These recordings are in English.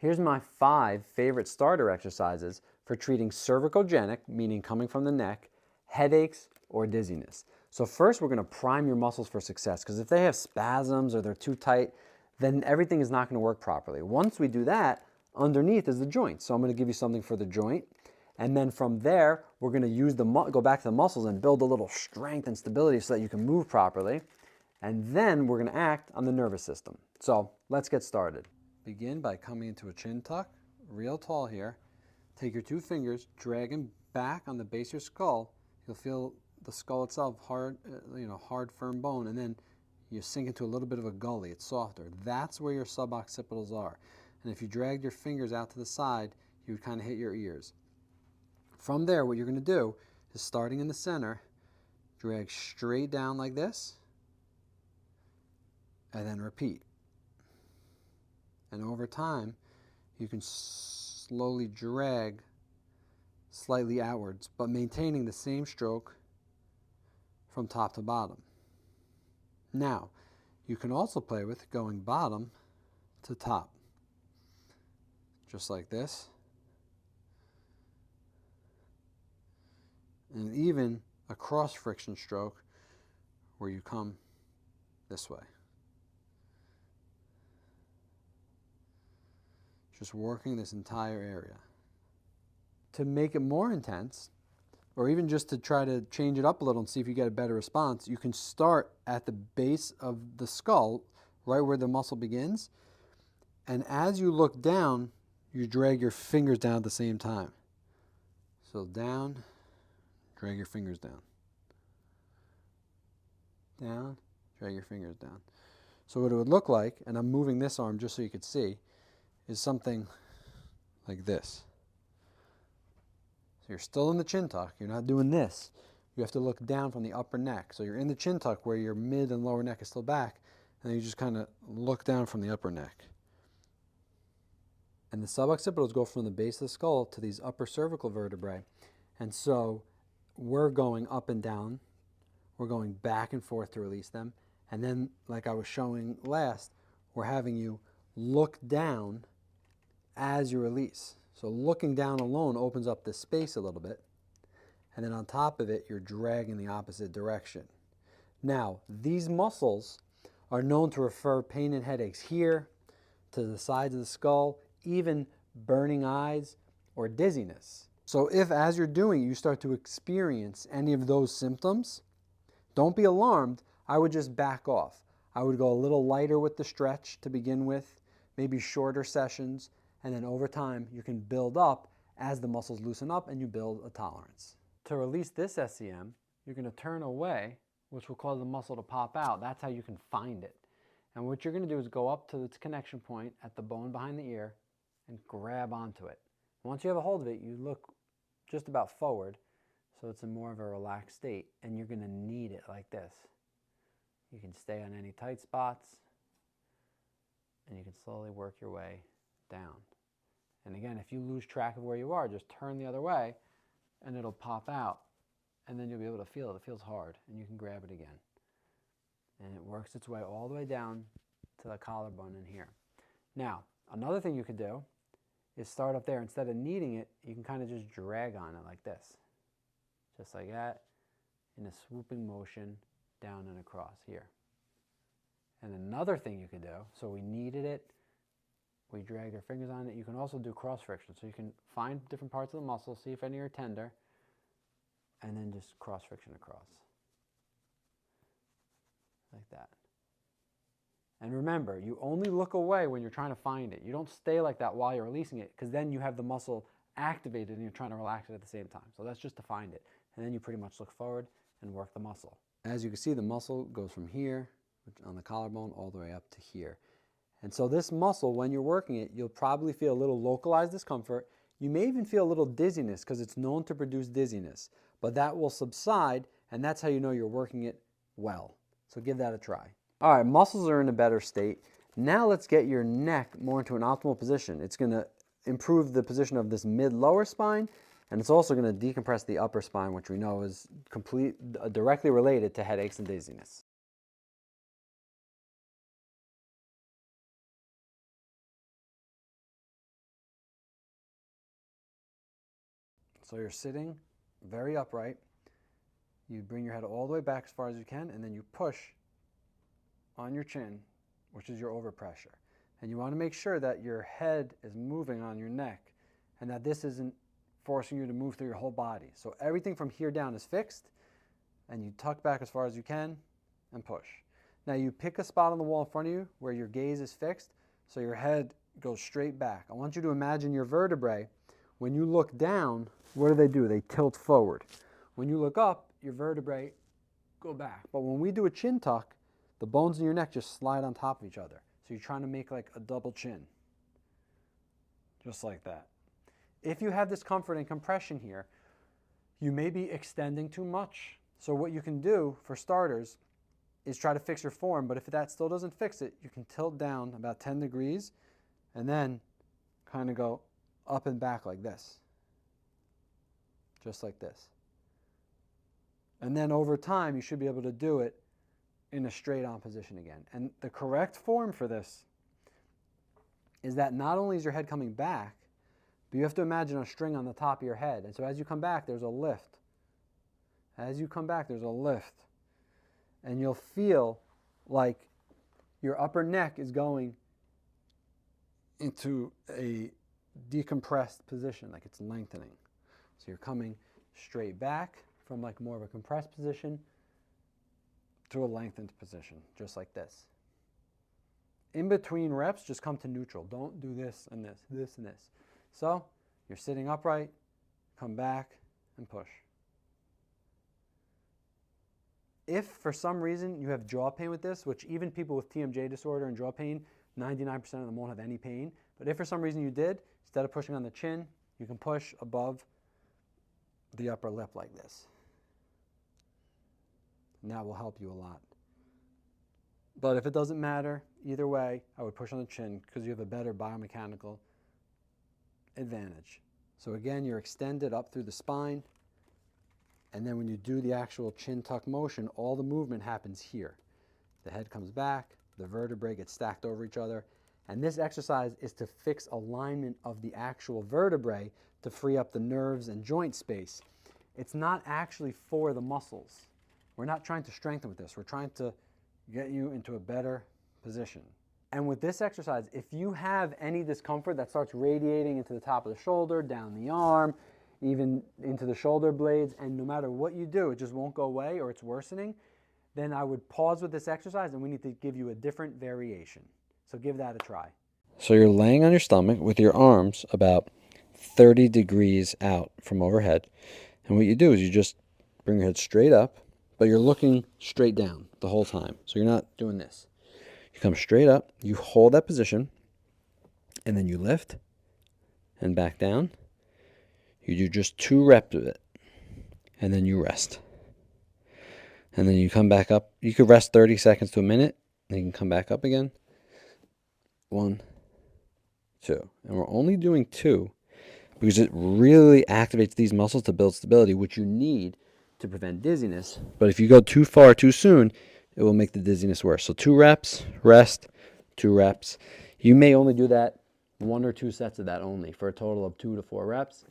Here's my 5 favorite starter exercises for treating cervicogenic, meaning coming from the neck, headaches, or dizziness. So first we're going to prime your muscles for success, because if they have spasms or they're too tight, then everything is not going to work properly. Once we do that, underneath is the joint. So I'm going to give you something for the joint. And then from there, we're going to use go back to the muscles and build a little strength and stability so that you can move properly. And then we're going to act on the nervous system. So let's get started. Begin by coming into a chin tuck, real tall here. Take your 2 fingers, drag them back on the base of your skull. You'll feel the skull itself hard, hard, firm bone, and then you sink into a little bit of a gully. It's softer. That's where your suboccipitals are. And if you dragged your fingers out to the side, you would kind of hit your ears. From there, what you're going to do is, starting in the center, drag straight down like this, and then repeat. And over time, you can slowly drag slightly outwards, but maintaining the same stroke from top to bottom. Now, you can also play with going bottom to top, just like this. And even a cross friction stroke where you come this way. Just working this entire area. To make it more intense, or even just to try to change it up a little and see if you get a better response, you can start at the base of the skull, right where the muscle begins. And as you look down, you drag your fingers down at the same time. So down, drag your fingers down. Down, drag your fingers down. So what it would look like, and I'm moving this arm just so you could see, is something like this. So you're still in the chin tuck. You're not doing this. You have to look down from the upper neck. So you're in the chin tuck where your mid and lower neck is still back, and then you just kind of look down from the upper neck. And the suboccipitals go from the base of the skull to these upper cervical vertebrae. And so we're going up and down. We're going back and forth to release them. And then, like I was showing last, we're having you look down as you release. So looking down alone opens up the space a little bit. And then on top of it, you're dragging the opposite direction. Now, these muscles are known to refer pain and headaches here, to the sides of the skull, even burning eyes or dizziness. So if, as you're doing, you start to experience any of those symptoms, don't be alarmed. I would just back off. I would go a little lighter with the stretch to begin with, maybe shorter sessions, and then over time you can build up as the muscles loosen up and you build a tolerance. To release this SCM, you're going to turn away, which will cause the muscle to pop out. That's how you can find it. And what you're going to do is go up to its connection point at the bone behind the ear and grab onto it. Once you have a hold of it, you look just about forward, so it's in more of a relaxed state, and you're going to knead it like this. You can stay on any tight spots, and you can slowly work your way down. And again, if you lose track of where you are, just turn the other way, and it'll pop out, and then you'll be able to feel it. It feels hard, and you can grab it again. And it works its way all the way down to the collarbone in here. Now, another thing you could do is start up there. Instead of kneading it, you can kind of just drag on it like this. Just like that, in a swooping motion down and across here. And another thing you can do, so we kneaded it, we dragged our fingers on it, you can also do cross friction. So you can find different parts of the muscle, see if any are tender, and then just cross friction across. Like that. And remember, you only look away when you're trying to find it. You don't stay like that while you're releasing it, because then you have the muscle activated and you're trying to relax it at the same time. So that's just to find it. And then you pretty much look forward and work the muscle. As you can see, the muscle goes from here on the collarbone all the way up to here. And so this muscle, when you're working it, you'll probably feel a little localized discomfort. You may even feel a little dizziness, because it's known to produce dizziness. But that will subside, and that's how you know you're working it well. So give that a try. All right, muscles are in a better state. Now let's get your neck more into an optimal position. It's going to improve the position of this mid-lower spine, and it's also going to decompress the upper spine, which we know is directly related to headaches and dizziness. So you're sitting very upright. You bring your head all the way back as far as you can, and then you push on your chin, which is your overpressure. And you want to make sure that your head is moving on your neck and that this isn't forcing you to move through your whole body. So everything from here down is fixed, and you tuck back as far as you can and push. Now you pick a spot on the wall in front of you where your gaze is fixed, so your head goes straight back. I want you to imagine your vertebrae. When you look down, what do? They tilt forward. When you look up, your vertebrae go back. But when we do a chin tuck, the bones in your neck just slide on top of each other. So you're trying to make like a double chin, just like that. If you have discomfort and compression here, you may be extending too much. So what you can do, for starters, is try to fix your form, but if that still doesn't fix it, you can tilt down about 10 degrees and then kind of go up and back like this, just like this. And then over time, you should be able to do it in a straight on position again. And the correct form for this is that not only is your head coming back, but you have to imagine a string on the top of your head. And so as you come back, there's a lift. As you come back, there's a lift. And you'll feel like your upper neck is going into a decompressed position, like it's lengthening. So you're coming straight back from like more of a compressed position to a lengthened position, just like this. In between reps, just come to neutral. Don't do this and this, this and this. So you're sitting upright, come back and push. If for some reason you have jaw pain with this, which even people with TMJ disorder and jaw pain, 99% of them won't have any pain. But if for some reason you did, instead of pushing on the chin, you can push above the upper lip like this. And that will help you a lot. But if it doesn't matter, either way, I would push on the chin because you have a better biomechanical advantage. So again, you're extended up through the spine. And then when you do the actual chin tuck motion, all the movement happens here. The head comes back, the vertebrae get stacked over each other. And this exercise is to fix alignment of the actual vertebrae to free up the nerves and joint space. It's not actually for the muscles. We're not trying to strengthen with this. We're trying to get you into a better position. And with this exercise, if you have any discomfort that starts radiating into the top of the shoulder, down the arm, even into the shoulder blades, and no matter what you do, it just won't go away or it's worsening, then I would pause with this exercise and we need to give you a different variation. So give that a try. So you're laying on your stomach with your arms about 30 degrees out from overhead. And what you do is you just bring your head straight up, but you're looking straight down the whole time. So you're not doing this. You come straight up, you hold that position, and then you lift and back down. You do just 2 reps of it, and then you rest. And then you come back up. You could rest 30 seconds to a minute, and you can come back up again. 1, 2. And we're only doing 2 because it really activates these muscles to build stability, which you need to prevent dizziness. But if you go too far too soon, it will make the dizziness worse. So 2 reps, rest, 2 reps. You may only do that 1 or 2 sets of that only for a total of 2 to 4 reps.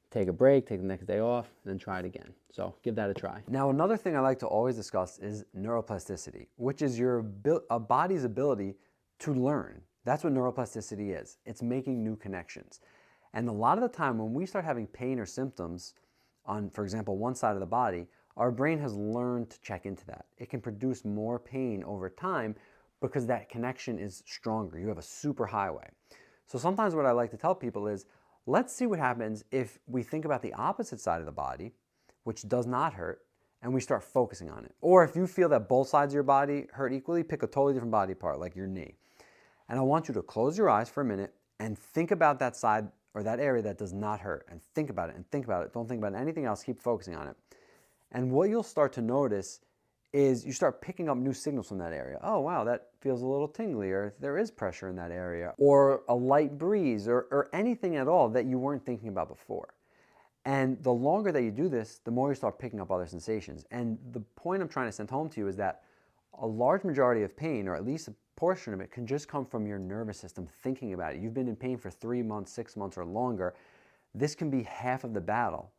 Take a break, take the next day off, and then try it again. So give that a try. Now, another thing I like to always discuss is neuroplasticity, which is your body's ability to learn. That's what neuroplasticity is. It's making new connections. And a lot of the time when we start having pain or symptoms on, for example, one side of the body, our brain has learned to check into that. It can produce more pain over time because that connection is stronger. You have a super highway. So sometimes what I like to tell people is, let's see what happens if we think about the opposite side of the body, which does not hurt, and we start focusing on it. Or if you feel that both sides of your body hurt equally, pick a totally different body part, like your knee. And I want you to close your eyes for a minute and think about that side or that area that does not hurt, and think about it and think about it. Don't think about anything else, keep focusing on it. And what you'll start to notice is you start picking up new signals from that area. Oh, wow, that feels a little tingly, or there is pressure in that area, or a light breeze, or anything at all that you weren't thinking about before. And the longer that you do this, the more you start picking up other sensations. And the point I'm trying to send home to you is that a large majority of pain, or at least a portion of it, can just come from your nervous system thinking about it. You've been in pain for 3 months, 6 months, or longer. This can be half of the battle.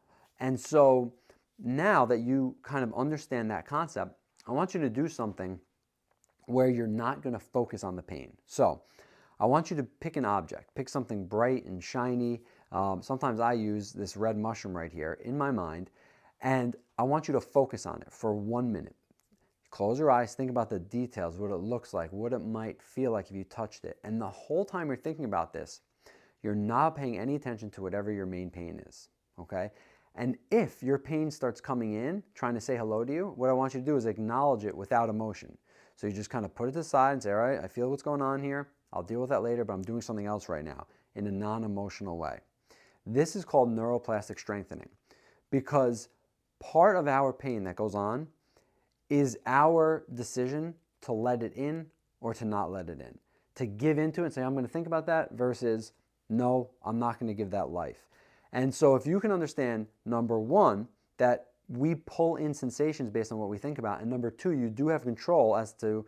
And so now that you kind of understand that concept, I want you to do something where you're not going to focus on the pain. So I want you to pick an object, pick something bright and shiny. Sometimes I use this red mushroom right here in my mind, and I want you to focus on it for 1 minute. Close your eyes, think about the details, what it looks like, what it might feel like if you touched it. And the whole time you're thinking about this, you're not paying any attention to whatever your main pain is, okay? And if your pain starts coming in, trying to say hello to you, what I want you to do is acknowledge it without emotion. So you just kind of put it aside and say, all right, I feel what's going on here. I'll deal with that later, but I'm doing something else right now in a non-emotional way. This is called neuroplastic strengthening, because part of our pain that goes on is our decision to let it in or to not let it in. To give into it and say, I'm going to think about that, versus, no, I'm not going to give that life. And so if you can understand, number one, that we pull in sensations based on what we think about, and number two, you do have control as to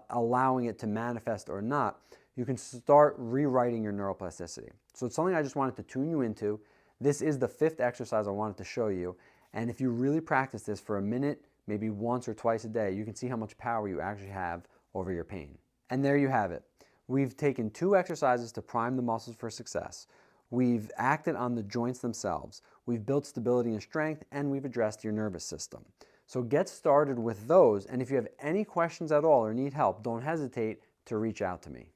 allowing it to manifest or not, you can start rewriting your neuroplasticity. So it's something I just wanted to tune you into. This is the 5th exercise I wanted to show you. And if you really practice this for a minute, maybe once or twice a day, you can see how much power you actually have over your pain. And there you have it. We've taken 2 exercises to prime the muscles for success. We've acted on the joints themselves. We've built stability and strength, and we've addressed your nervous system. So get started with those. And if you have any questions at all or need help, don't hesitate to reach out to me.